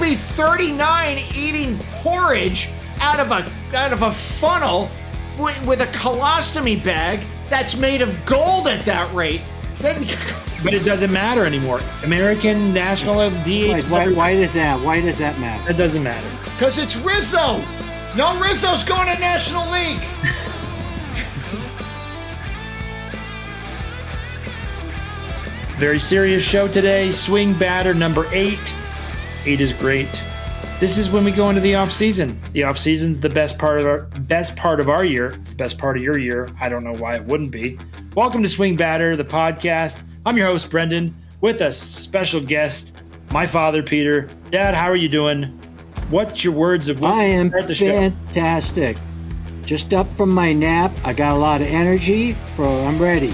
be 39 eating porridge out of a funnel with a colostomy bag that's made of gold at that rate. But it doesn't matter anymore. American National DH. Why does that matter? It doesn't matter. Because it's Rizzo. No, Rizzo's going to National League. Very serious show today. SwingBadder number 8. 8 is great. This is when we go into the off season. The off season's the best part of our year. It's the best part of your year. I don't know why it wouldn't be. Welcome to SwingBadder, the podcast. I'm your host, Brendan. With us, special guest, my father, Peter. Dad, how are you doing? What's your words of wisdom? I am fantastic. Just up from my nap. I got a lot of energy, I'm ready.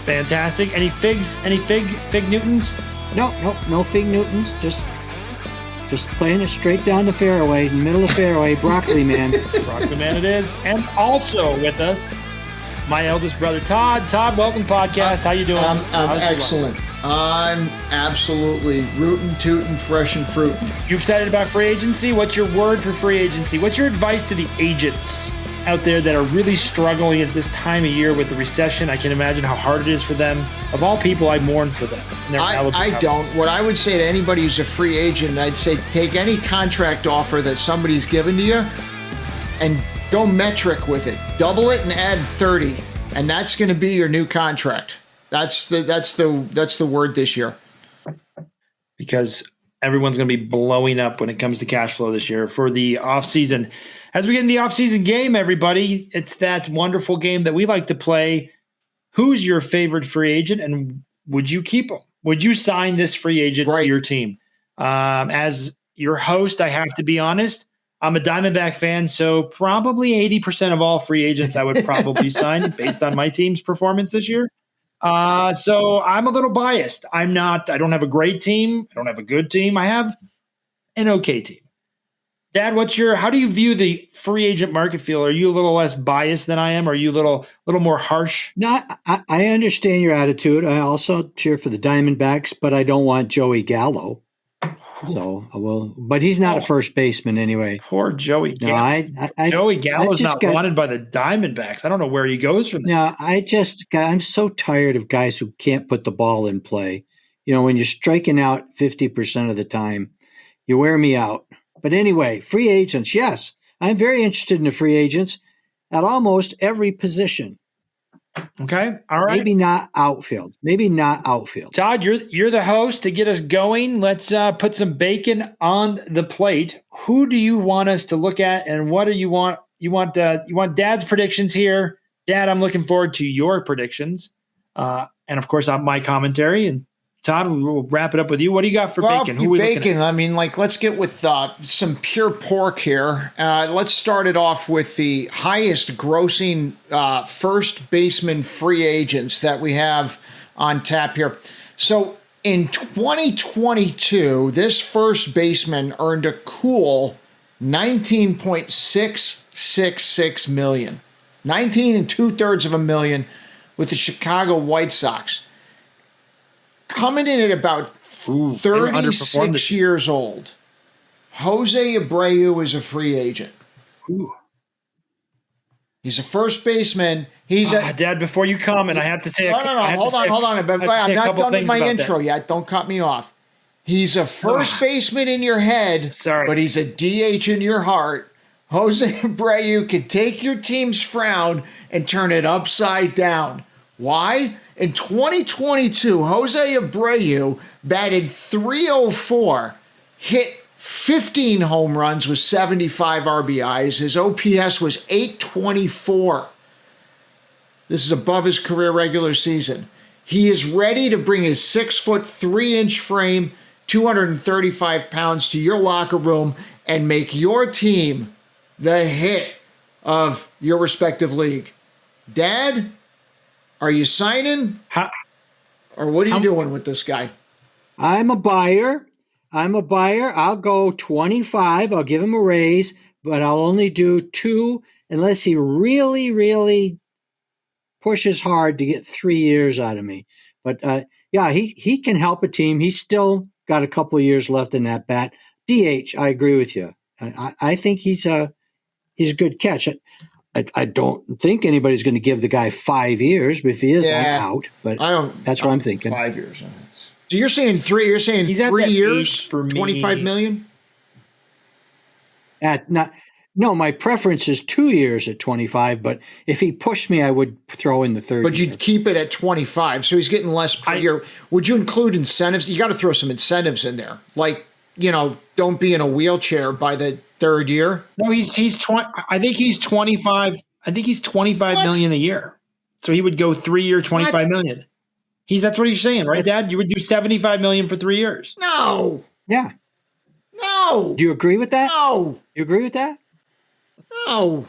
Fantastic. Any figs? Any fig Newtons? No fig Newtons. Just playing it straight down the fairway, middle of the fairway, broccoli man. Broccoli man it is. And also with us, my eldest brother, Todd. Todd, welcome to podcast. How you doing? I'm excellent. I'm absolutely rootin', tootin', fresh and fruitin'. You excited about free agency? What's your word for free agency? What's your advice to the agents out there that are really struggling at this time of year with the recession? I can imagine how hard it is for them. Of all people, I mourn for them. I don't. What I would say to anybody who's a free agent, I'd say take any contract offer that somebody's given to you and go metric with it. Double it and add 30, and that's going to be your new contract. That's the word this year. Because everyone's going to be blowing up when it comes to cash flow this year for the offseason. As we get in the offseason game, everybody, it's that wonderful game that we like to play. Who's your favorite free agent, and would you keep him? Would you sign this free agent to your team? As your host, I have to be honest. I'm a Diamondback fan, so probably 80% of all free agents I would probably sign based on my team's performance this year. So I'm a little biased. I don't have a great team. I don't have a good team. I have an okay team. Dad, how do you view the free agent market feel? Are you a little less biased than I am? Are you a little more harsh? No, I understand your attitude. I also cheer for the Diamondbacks, but I don't want Joey Gallo. So I will, but he's not a first baseman anyway. Poor Joey Gallo. Joey Gallo's not wanted by the Diamondbacks. I don't know where he goes from there. No, I'm so tired of guys who can't put the ball in play. You know, when you're striking out 50% of the time, you wear me out. But anyway, free agents, yes. I'm very interested in the free agents at almost every position. Okay. All right. Maybe not outfield. Todd, you're the host to get us going. Let's put some bacon on the plate. Who do you want us to look at, and what do you want? You want Dad's predictions here. Dad, I'm looking forward to your predictions. And of course, my commentary. And Todd, we'll wrap it up with you. What do you got for bacon? Who bacon? I mean, let's get with some pure pork here. Let's start it off with the highest grossing first baseman free agents that we have on tap here. So in 2022, this first baseman earned a cool $19.666 million, 19 2/3 million with the Chicago White Sox. Coming in at about 36 years old, José Abreu is a free agent. Ooh. He's a first baseman. Dad, before you comment, I have to say... No. Hold on. I'm not done with my intro yet. Don't cut me off. He's a first baseman in your head, but he's a DH in your heart. José Abreu can take your team's frown and turn it upside down. Why? In 2022, José Abreu batted .304, hit 15 home runs with 75 RBIs. His OPS was .824. This is above his career regular season. He is ready to bring his 6'3" frame, 235 pounds to your locker room and make your team the hit of your respective league. Dad, are you signing? Or what are you doing with this guy? I'm a buyer. I'll go 25. I'll give him a raise, but I'll only do 2 unless he really, really pushes hard to get 3 years out of me. But he can help a team. He's still got a couple of years left in that bat. DH, I agree with you. I think he's a good catch. I don't think anybody's going to give the guy 5 years, but if he is, I'm out. But that's what I'm thinking. 5 years. So you're saying 3? You're saying he's 3 years for $25 million? No, my preference is 2 years at 25. But if he pushed me, I would throw in the 30. But you'd keep it at 25, so he's getting less per year. Would you include incentives? You got to throw some incentives in there, like don't be in a wheelchair by the 3rd year. No, he's 20. I think he's 25. I think he's 25 million a year. So he would go 3 year, 25 million. That's what he's saying, right, Dad? You would do 75 million for 3 years. No. Yeah. No. Do you agree with that? No. You agree with that? No.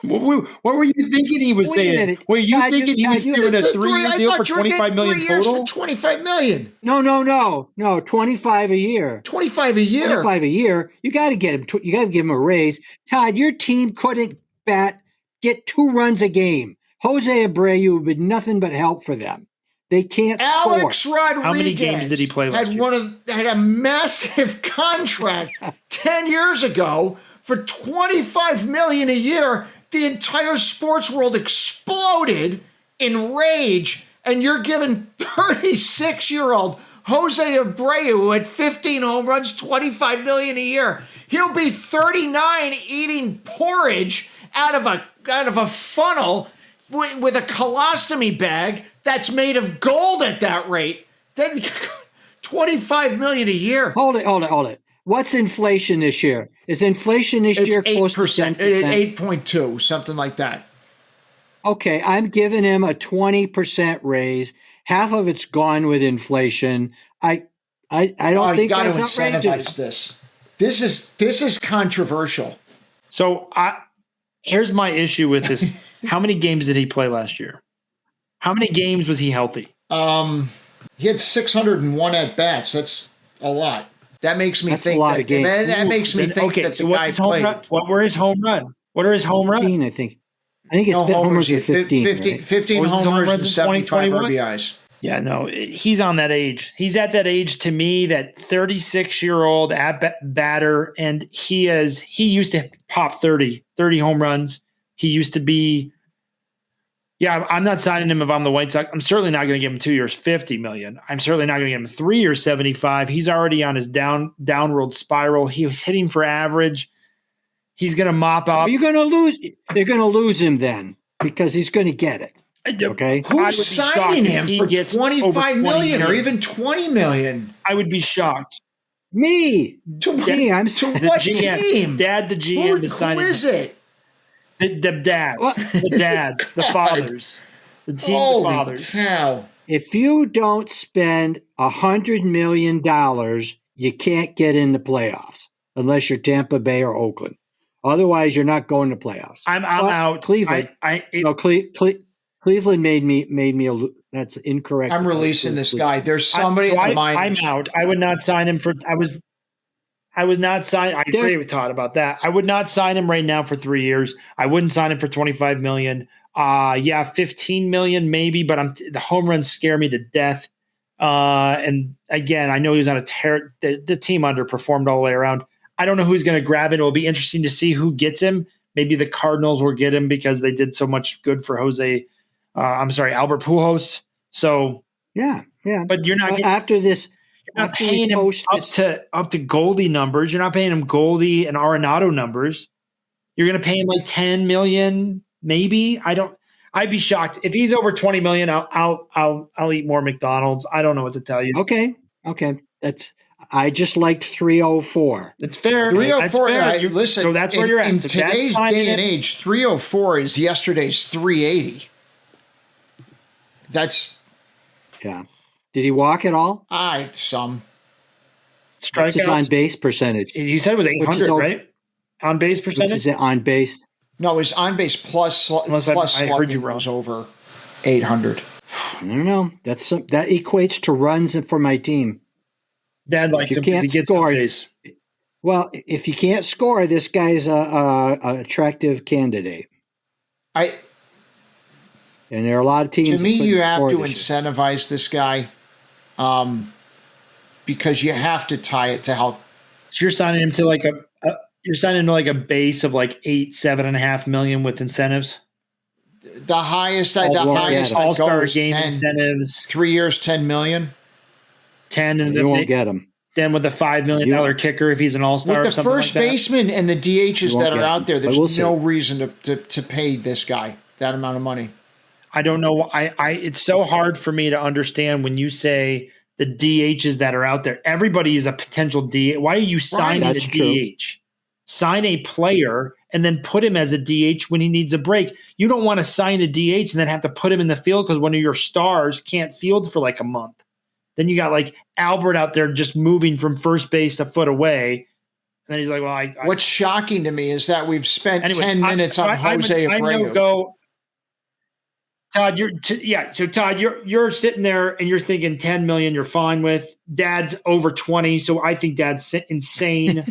What were you thinking he was saying? Were you thinking he was doing a 3-year deal for 25 million total? 25 million. No. 25 a year. 25 a year. 25 a year. You got to get him. You got to give him a raise. Todd, your team couldn't get 2 runs a game. José Abreu would be nothing but help for them. They can't Alex score. Rodriguez How many games did he play last year? Had a massive contract 10 years ago for $25 million a year. The entire sports world exploded in rage, and you're giving 36-year-old José Abreu, who had 15 home runs, $25 million a year. He'll be 39 eating porridge out of a funnel with a colostomy bag that's made of gold at that rate. Then $25 million a year. Hold it. What's inflation this year? Is inflation this year close to 10%? 8.2, something like that. Okay, I'm giving him a 20% raise. Half of it's gone with inflation. I don't think that's outrageous. This is controversial. So here's my issue with this. How many games did he play last year? How many games was he healthy? He had 601 at bats. That's a lot. That makes me think a lot of games. That makes me think that the guy played. What were his home runs? What are his home runs? 15, I think it's homers at 15. 15 homers and 75 RBIs. Yeah, no, he's on that age. He's at that age to me, that 36-year-old batter, and he used to pop 30 home runs. He used to be. Yeah, I'm not signing him if I'm the White Sox. I'm certainly not going to give him 2 years, $50 million. I'm certainly not going to give him 3 years, $75. He's already on his downward spiral. He was hitting for average. He's going to mop up. You're going to lose. They're going to lose him then because he's going to get it. Okay. Who's signing him for $25 million or even $20 million? I would be shocked. Me. I'm to what team? Dad, the GM, is signing. Who is it? The dads, the fathers, the team, Holy the fathers. Cow. If you don't spend $100 million, you can't get in the playoffs unless you're Tampa Bay or Oakland. Otherwise, you're not going to playoffs. I'm out. Cleveland. Cleveland made me. That's incorrect. I'm releasing this guy. There's somebody in the minors. I'm out. I would not sign him for. I would not sign. I agree with Todd about that. I would not sign him right now for 3 years. I wouldn't sign him for $25 million. $15 million maybe, but the home runs scare me to death. And again, I know he was on a tear. The team underperformed all the way around. I don't know who's going to grab it. It will be interesting to see who gets him. Maybe the Cardinals will get him because they did so much good for Albert Pujols. So yeah. But you're not after this. You're not paying him up to Goldie numbers. You're not paying him Goldie and Arenado numbers. You're going to pay him like $10 million, maybe. I'd be shocked if he's over $20 million. I'll eat more McDonald's. I don't know what to tell you. Okay. I just liked 304. It's fair. 304. That's fair. Listen. So that's where you're at. In today's day and age, 304 is yesterday's 380. Yeah. Did he walk at all? Some. Strikeouts. What's his on base percentage? You said it was 800, right? On base percentage? Is it on base? No, his on base plus I heard you wrong. Was over 800. I don't know. That equates to runs for my team. Dad likes him because he gets on base. Well, if you can't score, this guy's a attractive candidate. And there are a lot of teams. To me, you have to incentivize this guy, because you have to tie it to So you're signing him to like a base of like $7.5 million with incentives. The highest all-star game 10, incentives. 3 years, $10 million. 10, and you won't get him. Then with a $5 million kicker, if he's an all-star, with the first baseman and the DHs that are out there, there's no reason to pay this guy that amount of money. I don't know. It's so hard for me to understand when you say the DHs that are out there. Everybody is a potential DH. Why are you signing a DH? Sign a player and then put him as a DH when he needs a break. You don't want to sign a DH and then have to put him in the field because one of your stars can't field for like a month. Then you got like Albert out there just moving from first base a foot away. And then he's like, well, what's shocking to me is that we've spent 10 minutes on José Abreu. Todd, So Todd, you're sitting there and you're thinking 10 million you're fine with. Dad's over 20, so I think Dad's insane.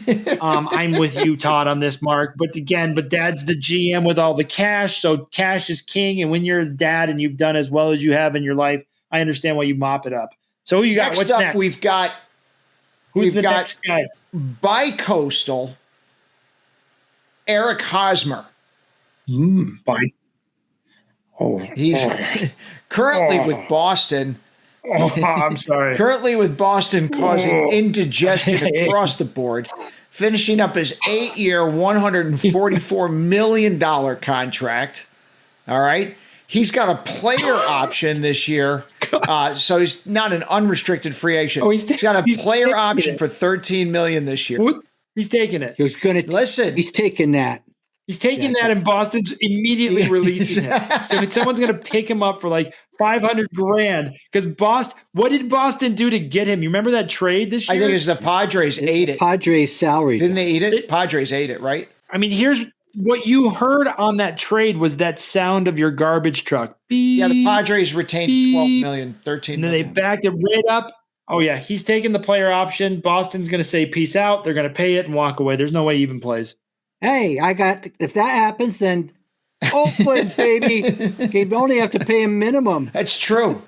I'm with you, Todd, on this, Mark. But Dad's the GM with all the cash, so cash is king. And when you're a dad and you've done as well as you have in your life, I understand why you mop it up. So who you got? What's next? We've got next guy? Bi-coastal Eric Hosmer. He's currently with Boston. I'm sorry. Currently with Boston, causing indigestion across the board, finishing up his 8-year, $144 million contract. All right. He's got a player option this year. So he's not an unrestricted free agent. He's got a player option for $13 million this year. He's taking it. He's taking that. He's taking that, and Boston's immediately releasing him. So if someone's going to pick him up for like $500,000, because what did Boston do to get him? You remember that trade this year? I think it was the Padres ate it. Padres salary. Didn't they eat it? Padres ate it, right? I mean, here's what you heard on that trade was that sound of your garbage truck. Beep, yeah, the Padres retained $12 million, $13 million. They backed it right up. Oh, yeah, he's taking the player option. Boston's going to say peace out. They're going to pay it and walk away. There's no way he even plays. Hey, if that happens, then Oakland, baby. You only have to pay him minimum. That's true.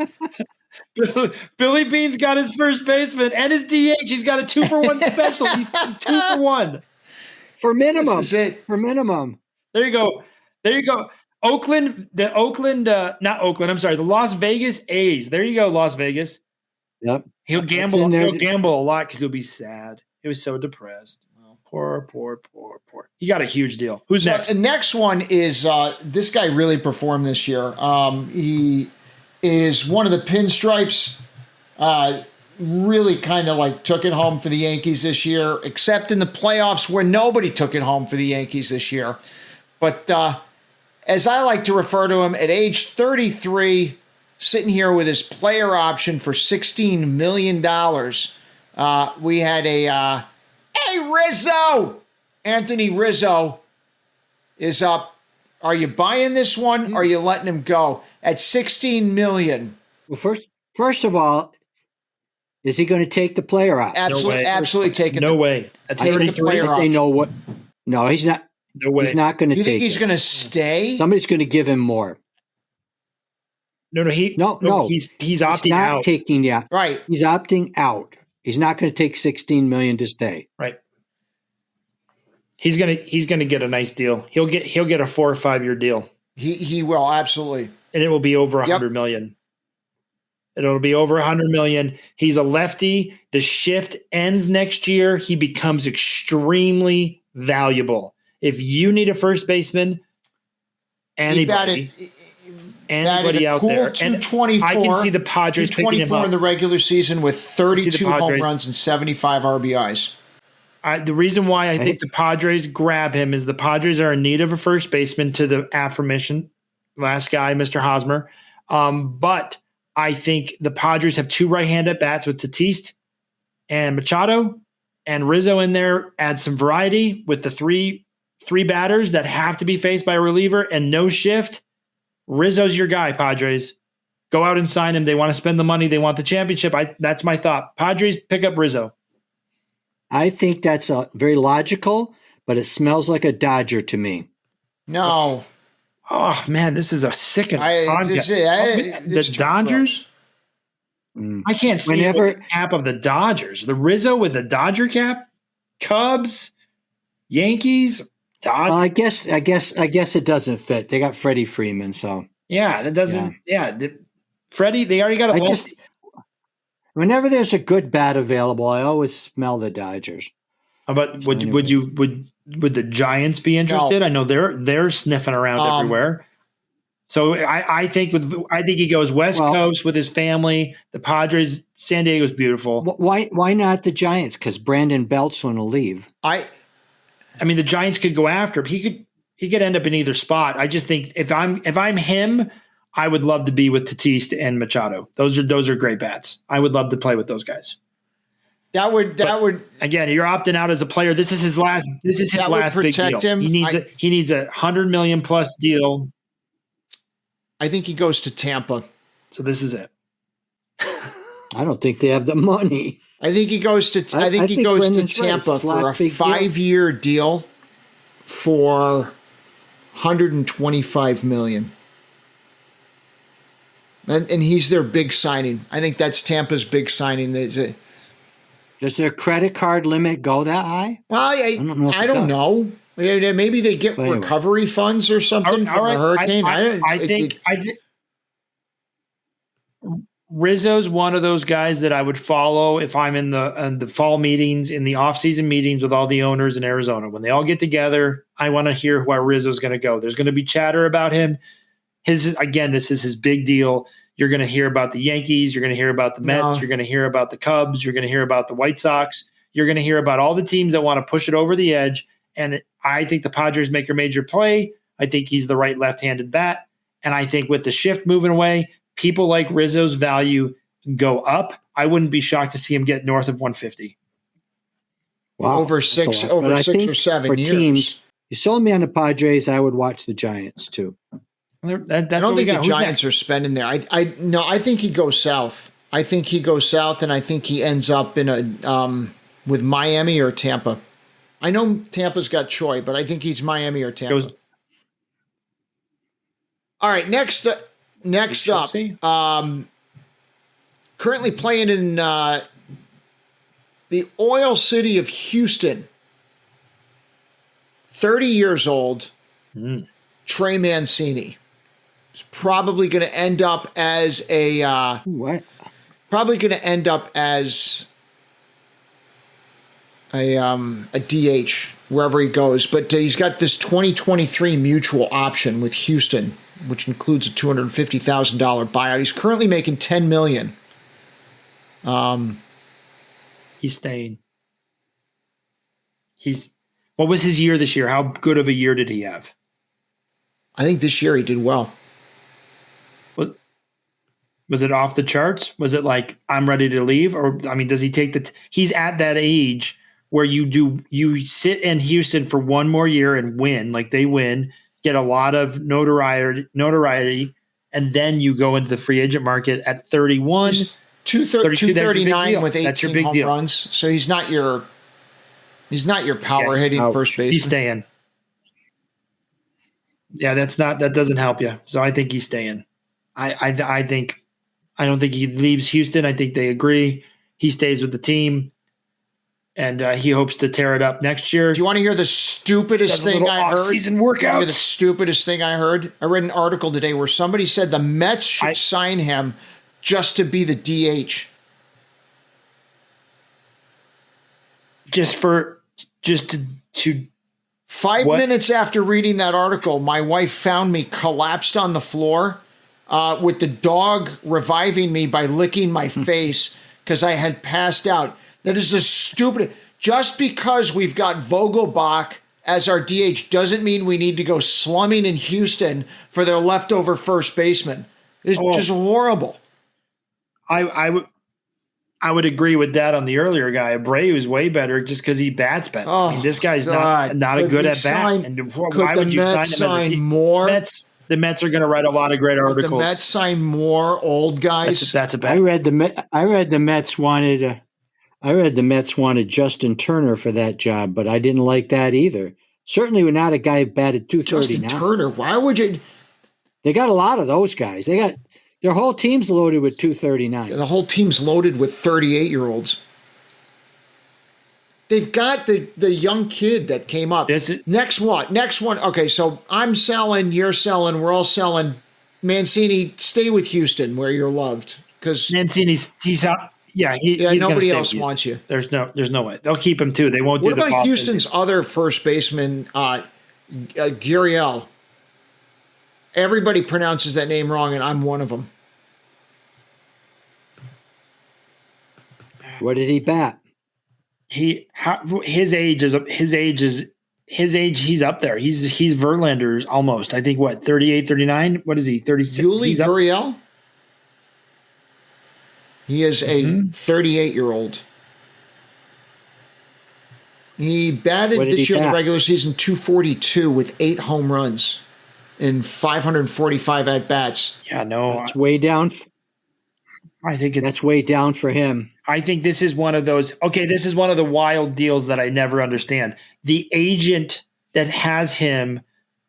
Billy Bean's got his first baseman and his DH. He's got a 2-for-1 special. He's 2-for-1. For minimum. This is it. For minimum. There you go. The Las Vegas A's. There you go, Las Vegas. Yep. He'll gamble. He'll gamble a lot because he'll be sad. He was so depressed. Poor. He got a huge deal. Who's next? The next one is this guy really performed this year. He is one of the pinstripes. Really kind of like took it home for the Yankees this year, except in the playoffs where nobody took it home for the Yankees this year. But as I like to refer to him, at age 33, sitting here with his player option for $16 million, we had a... Hey, Rizzo! Anthony Rizzo is up. Are you buying this one or are you letting him go? At $16 million. Well, first of all, is he going to take the player out? Absolutely taking no way. At 33, I say no. What? No, he's not. No way. He's not going to take it. You think he's going to stay? Somebody's going to give him more. No. He's opting out. Not taking the out. Right. He's opting out. He's not going to take $16 million to stay. Right. He's gonna get a nice deal. He'll get a 4 or 5 year deal. He will, absolutely. And it will be over $100 million. It'll be over $100 million. He's a lefty. The shift ends next year. He becomes extremely valuable. If you need a first baseman, anybody out cool there, 224, I can see the Padres picking him up in the regular season with 32 home runs and 75 RBIs. The reason why I think the Padres grab him is the Padres are in need of a first baseman to the aforementioned last guy, Mr. Hosmer. But I think the Padres have 2 right-hand at-bats with Tatis and Machado, and Rizzo in there adds some variety with the three batters that have to be faced by a reliever and no shift. Rizzo's your guy, Padres. Go out and sign him. They want to spend the money. They want the championship. That's my thought. Padres, pick up Rizzo. I think that's very logical, but it smells like a Dodger to me. No. Oh, man, this is a sickening podcast. The Dodgers? I can't see the cap of the Dodgers. The Rizzo with the Dodger cap? Cubs, Yankees, Dodgers. I guess it doesn't fit. They got Freddie Freeman, so yeah, that doesn't. Yeah, Freddie, they already got a. Whenever there's a good bat available, I always smell the Dodgers. But would the Giants be interested? No. I know they're sniffing around everywhere. So I think he goes West Coast with his family. The Padres, San Diego's beautiful. Why not the Giants? Because Brandon Beltzman will leave. I mean, the Giants could go after him. He could end up in either spot. I just think if I'm him, I would love to be with Tatis and Machado. Those are great bats. I would love to play with those guys. That would again. You're opting out as a player. This is his last. This is his last big deal. Him. He needs a $100 million plus deal. I think he goes to Tampa. So this is it. I don't think they have the money. I think he goes to. I think he goes to Tampa for a 5-year deal for $125 million. And he's their big signing. I think that's Tampa's big signing. Does their credit card limit go that high? Well, I don't know. Maybe they get recovery funds or something from the hurricane. I think Rizzo's one of those guys that I would follow if I'm in the fall meetings, in the off-season meetings with all the owners in Arizona. When they all get together, I want to hear where Rizzo's going to go. There's going to be chatter about him. This is his big deal. You're going to hear about the Yankees. You're going to hear about the Mets. You're going to hear about the Cubs. You're going to hear about the White Sox. You're going to hear about all the teams that want to push it over the edge. And I think the Padres make a major play. I think he's the right left-handed bat. And I think with the shift moving away, people like Rizzo's value go up. I wouldn't be shocked to see him get north of 150. Wow, over 6 or 7 years. Teams, you sold me on the Padres. I would watch the Giants too. I don't think the Giants are spending there. I think he goes south. I think he goes south, and I think he ends up in a with Miami or Tampa. I know Tampa's got Choi, but I think he's Miami or Tampa. All right, next up, currently playing in the oil city of Houston. 30 years old, Trey Mancini. He's probably going to end up as a DH wherever he goes. But he's got this 2023 mutual option with Houston, which includes a $250,000 buyout. He's currently making $10 million. He's staying. What was his year this year? How good of a year did he have? I think this year he did well. Was it off the charts? Was it like, I'm ready to leave? Or, I mean, does he take he's at that age where you sit in Houston for one more year and win, like they win, get a lot of notoriety, and then you go into the free agent market at 31. 239 with 18 home runs. So he's not your power hitting first baseman. He's staying. Yeah, that doesn't help you. So I think he's staying. I don't think he leaves Houston. I think they agree. He stays with the team, and he hopes to tear it up next year. Do you want to hear the stupidest thing I heard? Off-season workouts. The stupidest thing I heard? I read an article today where somebody said the Mets should sign him just to be the DH. Just to 5 minutes after reading that article, my wife found me collapsed on the floor with the dog reviving me by licking my face because I had passed out. That is a stupid. Just because we've got Vogelbach as our DH doesn't mean we need to go slumming in Houston for their leftover first baseman. It's just horrible. I would agree with that on the earlier guy. Abreu is way better just because he bats better. I mean, this guy's not a good at bat. And why would you sign him more? The Mets are going to write a lot of great articles. The Mets sign more old guys. That's a bet. I read the Mets wanted Justin Turner for that job, but I didn't like that either. Certainly, we're not a guy who batted 230 Justin Turner. Why would you? They got a lot of those guys. Their whole team's loaded with 239. The whole team's loaded with 38-year-olds. They've got the young kid that came up. Next one. Okay, so I'm selling, you're selling, we're all selling. Mancini, stay with Houston where you're loved. Because Mancini's he's out. Yeah, he's nobody else wants you. There's no way. They'll keep him too. They won't do the What about Houston's other first baseman, Gurriel? Everybody pronounces that name wrong, and I'm one of them. What did he bat? His age. He's up there. He's Verlander's almost. I think 38, 39. What is he? 36. Yuli Gerriel. He is a 38-year-old. He batted this year in the regular season 242 with 8 home runs in 545 at bats. Yeah, no, that's way down. I think that's way down for him. I think this is one of those. Okay, this is one of the wild deals that I never understand. The agent that has him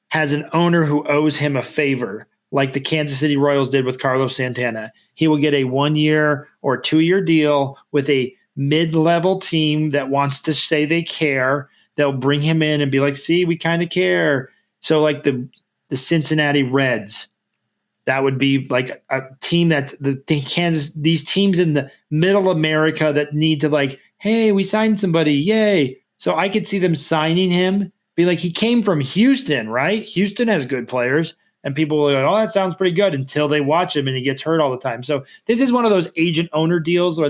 has an owner who owes him a favor, like the Kansas City Royals did with Carlos Santana. He will get a 1-year or 2-year deal with a mid-level team that wants to say they care. They'll bring him in and be like, see, we kind of care. So like the Cincinnati Reds, that would be like a team that's these teams in the middle America that need to like, hey, we signed somebody. Yay. So I could see them signing him, be like, he came from Houston, right? Houston has good players. And people will go, oh, that sounds pretty good until they watch him and he gets hurt all the time. So this is one of those agent owner deals where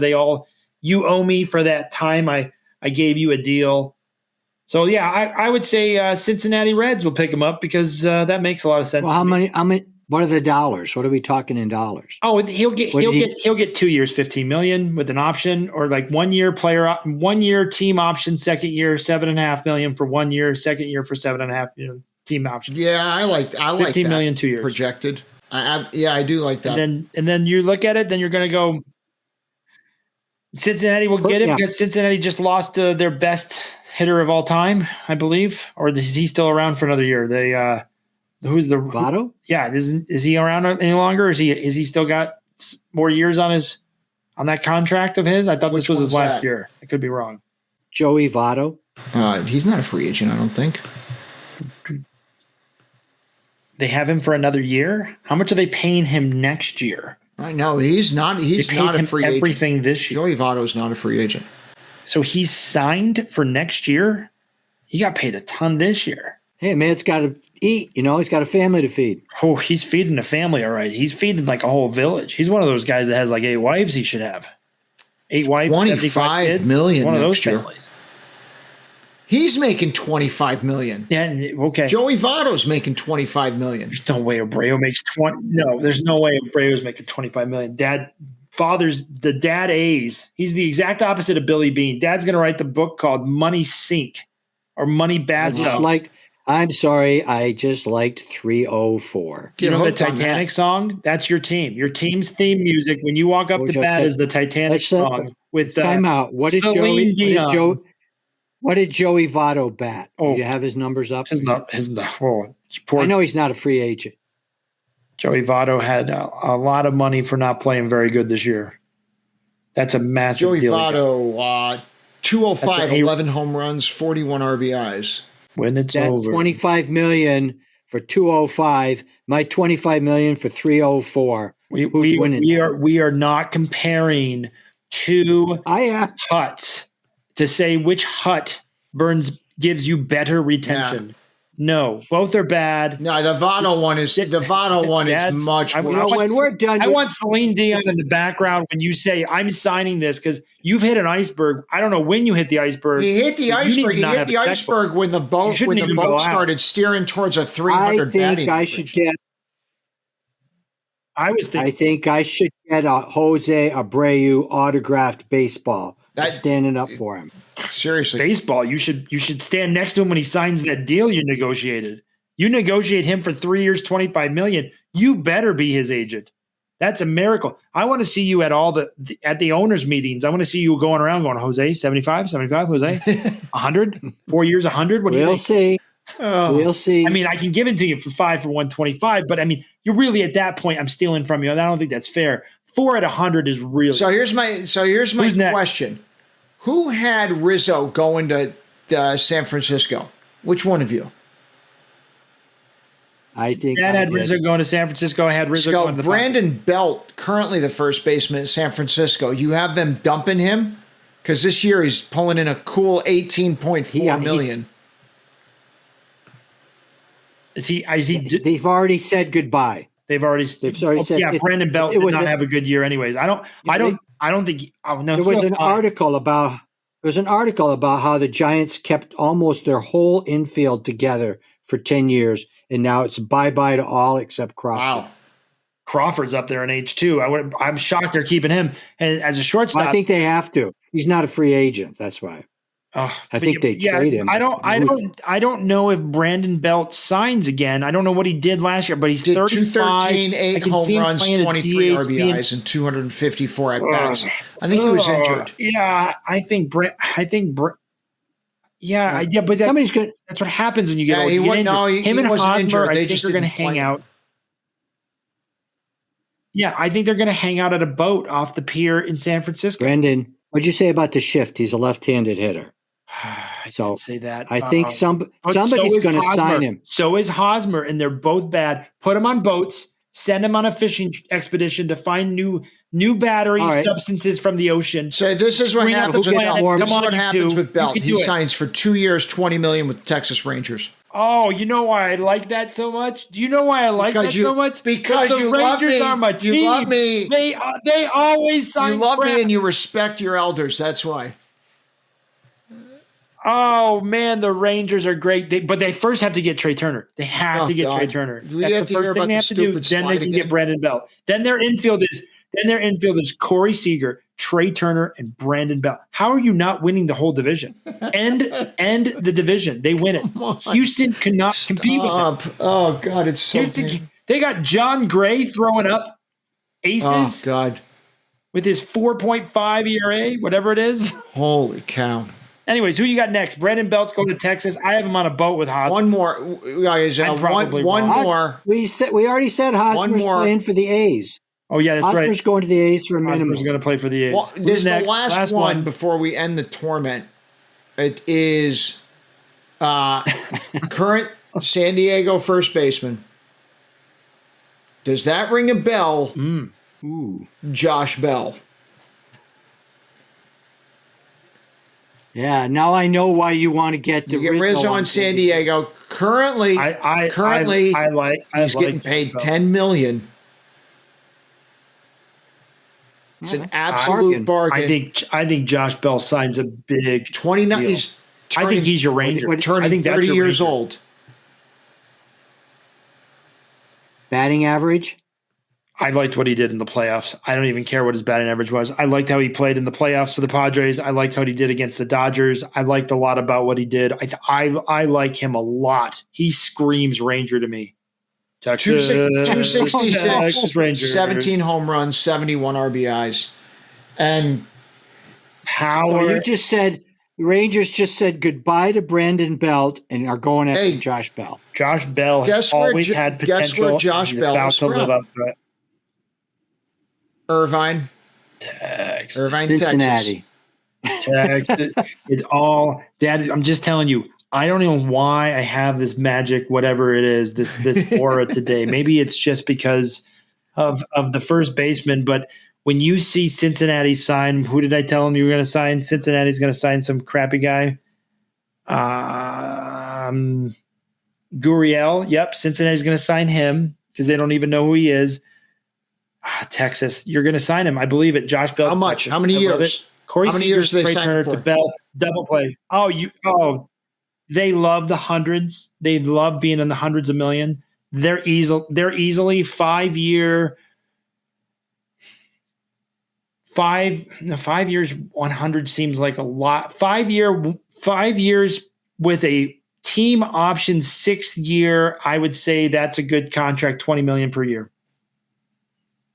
you owe me for that time I gave you a deal. So, yeah, I would say Cincinnati Reds will pick him up because that makes a lot of sense. Well, how many, what are the dollars? What are we talking in dollars? Oh, he'll get 2 years, $15 million with an option, or like 1 year team option, second year, $7.5 million for 1 year, second year for $7.5 million. Team option. Yeah, I like 15 million 2 years projected. I do like that. And then you look at it, then you're going to go. Cincinnati will get him because Cincinnati just lost their best hitter of all time, I believe, or is he still around for another year? Who's the Votto? Yeah, is he around any longer? Is he still got more years on that contract of his? I thought this was his last year. I could be wrong. Joey Votto. He's not a free agent, I don't think. They have him for another year. How much are they paying him next year? I know he's not. He's not a free agent. Everything this year. Joey Votto's not a free agent. So he's signed for next year. He got paid a ton this year. Hey, man's got to eat. He's got a family to feed. Oh, he's feeding a family, all right. He's feeding like a whole village. He's one of those guys that has like 8 wives. He should have 8 wives. $25 million one of those next year. families. He's making $25 million. Yeah, okay. Joey Votto's making $25 million. There's no way Abreu makes 20. No, there's no way Abreu's making $25 million. The dad A's. He's the exact opposite of Billy Beane. Dad's going to write the book called Money Sink or Money Bathtub. I'm sorry, I just liked 304. You know the Titanic song? That's your team. Your team's theme music when you walk up the bat is the Titanic song with time out. What did Joey Votto bat? Do you have his numbers up? I know he's not a free agent. Joey Votto had a lot of money for not playing very good this year. That's a massive deal. Joey Votto, 205, 11 home runs, 41 RBIs. When it's over. $25 million for 205, my $25 million for 304. We are not comparing two huts to say which hut gives you better retention. Yeah. No, both are bad. No, the Votto one is much worse. When we're done, I want Celine Dion in the background when you say I'm signing this because you've hit an iceberg. I don't know when you hit the iceberg. He hit the iceberg. He hit the iceberg when the boat started steering towards a 300 batting average. I think I should get a José Abreu autographed baseball. That's standing up for him. Seriously. Baseball, you should stand next to him when he signs that deal you negotiated. You negotiate him for 3 years, $25 million. You better be his agent. That's a miracle. I want to see you at at the owners' meetings. I want to see you going around going, Jose, 75, Jose, 100, 4 years, 100. What do you think? We'll see. We'll see. I mean, I can give it to you for 5 for 125, but I mean, you're really at that point, I'm stealing from you. I don't think that's fair. 4 at 100 is real. So here's my question. Who had Rizzo going to San Francisco? Which one of you? I think Dad had Rizzo going to San Francisco. I had Rizzo going to the Brandon Belt, currently the first baseman at San Francisco. You have them dumping him because this year he's pulling in a cool $18.4 million. Is he? They've already said goodbye. They've already said. Yeah, Brandon Belt did not have a good year, anyways. I don't think. Oh no, there was an article about how the Giants kept almost their whole infield together for 10 years, and now it's bye-bye to all except Crawford. Wow. Crawford's up there in H2. I'm shocked they're keeping him as a shortstop. I think they have to. He's not a free agent. That's why. I think they trade him. I don't know if Brandon Belt signs again. I don't know what he did last year, but he's 35. 213, 8 home runs, 23 RBIs, and 254 at bats. I think he was injured. Yeah, but that's what happens when you get old. Him and Hosmer, I think they're going to hang out. Yeah, I think they're going to hang out at a boat off the pier in San Francisco. Brandon, what'd you say about the shift? He's a left-handed hitter. I can't say that. I think somebody's going to sign him. So is Hosmer, and they're both bad. Put them on boats. Send them on a fishing expedition to find new battery substances from the ocean. So this is what happens with Belt. This is what happens with Belt. He signs for 2 years, $20 million with the Texas Rangers. Oh, you know why I like that so much? Do you know why I like that so much? Because the Rangers are my team. You love me. They always sign. You love me and you respect your elders. That's why. Oh man, the Rangers are great, but they first have to get Trey Turner. They have to get Trey Turner. That's the first thing they have to do. Then they can get Brandon Belt. Then their infield is Corey Seager, Trey Turner, and Brandon Belt. How are you not winning the whole division? End the division. They win it. Houston cannot compete with them. Oh God, it's so. They got John Gray throwing up aces. Oh God, with his 4.5 ERA, whatever it is. Holy cow. Anyways, who you got next? Brandon Belt's going to Texas. I have him on a boat with Hosmer. One more, guys. One more. We already said Hosmer's playing for the A's. Oh yeah, that's right. Hosmer's going to the A's for a minimum. Hosmer's going to play for the A's. Well, this is the last one before we end the torment. It is current San Diego first baseman. Does that ring a bell? Ooh. Josh Bell. Yeah, now I know why you want to get the Rizzo on San Diego. Currently, he's getting paid $10 million. It's an absolute bargain. I think Josh Bell signs a big 29. Deal. I think he's your Ranger. Turning 30 years old. Batting average? I liked what he did in the playoffs. I don't even care what his batting average was. I liked how he played in the playoffs for the Padres. I liked how he did against the Dodgers. I liked a lot about what he did. I like him a lot. He screams Ranger to me. 266, 17 home runs, 71 RBIs. And power. So you just said Rangers just said goodbye to Brandon Belt and are going after Josh Bell. Josh Bell has always had potential. Guess where Josh Bell about is to live up to it. Irvine, Cincinnati. Texas. It's all, Dad, I'm just telling you, I don't know why I have this magic, whatever it is, this aura today. Maybe it's just because of the first baseman, but when you see Cincinnati sign, who did I tell him you were going to sign? Cincinnati's going to sign some crappy guy. Gurriel. Yep, Cincinnati's going to sign him because they don't even know who he is. Texas, you're going to sign him. I believe it. Josh Bell. How much? How many years? Corey How many years do they sign Turner for? To Bell, double play. They love the hundreds. They love being in the hundreds of million. They're easily 5 year. 5 years, 100 seems like a lot. 5 years with a team option 6 year. I would say that's a good contract, $20 million per year.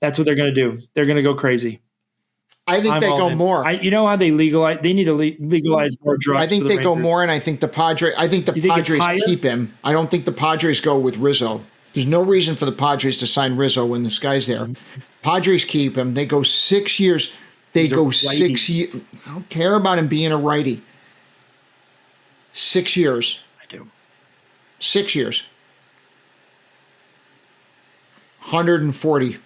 That's what they're going to do. They're going to go crazy. I think they go more. You know how they legalize? They need to legalize more drugs. I think they go more, and I think the Padres keep him. I don't think the Padres go with Rizzo. There's no reason for the Padres to sign Rizzo when this guy's there. Padres keep him. They go 6 years. They go 6 years. I don't care about him being a righty. 6 years. I do. 6 years. 140.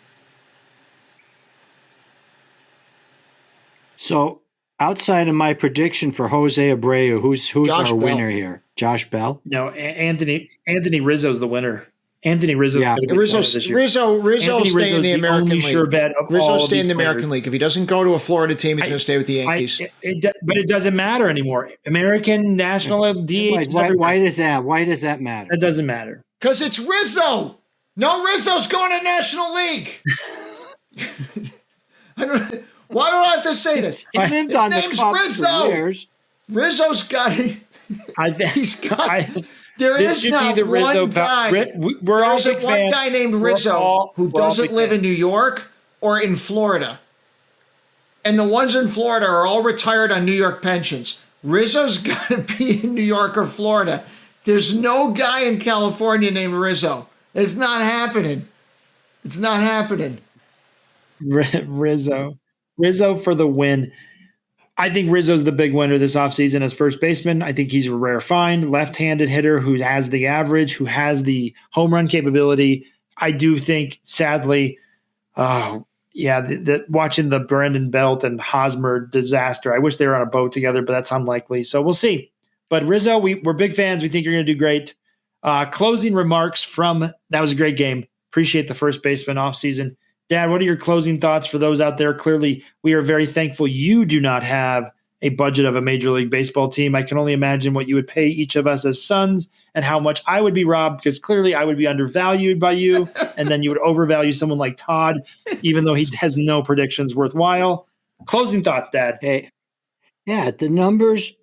So outside of my prediction for José Abreu, who's Josh our Bell. winner here? Josh Bell? No, Anthony Rizzo's the winner. Anthony Rizzo. Yeah, Rizzo stay in the American League. Rizzo stay in the American League. If he doesn't go to a Florida team, he's going to stay with the Yankees. But it doesn't matter ananymore. American National DH. Why does that matter? It doesn't matter because it's Rizzo. No, Rizzo's going to National League. Why do I have to say this? He lived on the Cubs for years. Rizzo's got it. There is not one guy. There's one guy named Rizzo who doesn't live in New York or in Florida. And the ones in Florida are all retired on New York pensions. Rizzo's got to be in New York or Florida. There's no guy in California named Rizzo. It's not happening. It's not happening. Rizzo for the win. I think Rizzo's the big winner this offseason as first baseman. I think he's a rare find, left-handed hitter who has the average, who has the home run capability. I do think, sadly, watching the Brendan Belt and Hosmer disaster, I wish they were on a boat together, but that's unlikely. So we'll see. But Rizzo, we're big fans. We think you're going to do great. Closing remarks from that was a great game. Appreciate the first baseman offseason. Dad, what are your closing thoughts for those out there? Clearly, we are very thankful you do not have a budget of a Major League Baseball team. I can only imagine what you would pay each of us as sons and how much I would be robbed, because clearly I would be undervalued by you, and then you would overvalue someone like Todd, even though he has no predictions worthwhile. Closing thoughts, Dad. Hey, yeah, the numbers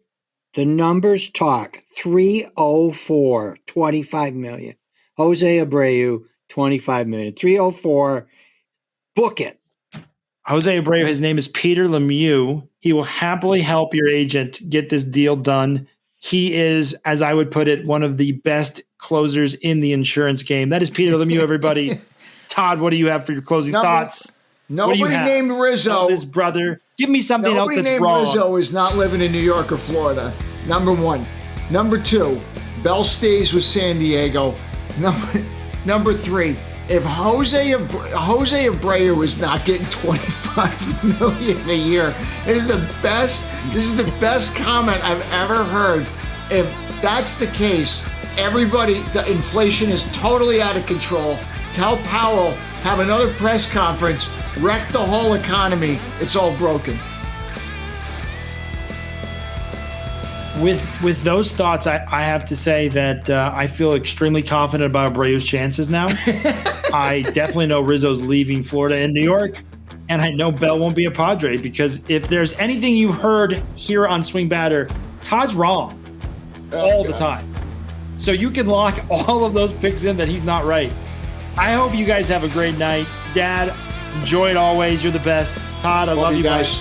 talk. 304, 25 million. José Abreu, 25 million. 304. Book it. José Abreu, his name is Peter Lemieux. He will happily help your agent get this deal done. He is, as I would put it, one of the best closers in the insurance game. That is Peter Lemieux, everybody. Todd, what do you have for your closing thoughts? Nobody named Rizzo. His brother. Give me something else that's wrong. Nobody named Rizzo is not living in New York or Florida. Number one. Number two, Bell stays with San Diego. Number three, if José Abreu is not getting $25 million a year, this is the best comment I've ever heard. If that's the case, the inflation is totally out of control. Tell Powell, have another press conference, wreck the whole economy. It's all broken. With those thoughts, I have to say that I feel extremely confident about Abreu's chances now. I definitely know Rizzo's leaving Florida and New York, and I know Bell won't be a Padre, because if there's anything you heard here on SwingBadder, Todd's wrong all the time. So you can lock all of those picks in that he's not right. I hope you guys have a great night. Dad, enjoy it always. You're the best. Todd, I love you guys.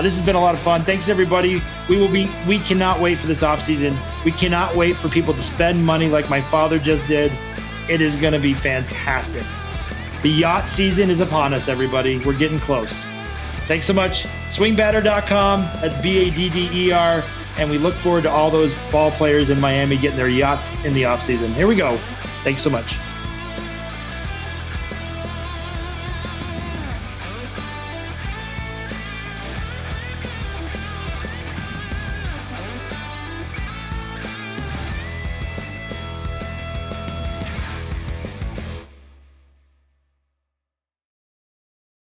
This has been a lot of fun. Thanks, everybody. We cannot wait for this offseason. We cannot wait for people to spend money like my father just did. It is going to be fantastic. The yacht season is upon us, everybody. We're getting close. Thanks so much. SwingBadder.com. That's BADDER. And we look forward to all those ball players in Miami getting their yachts in the offseason. Here we go. Thanks so much.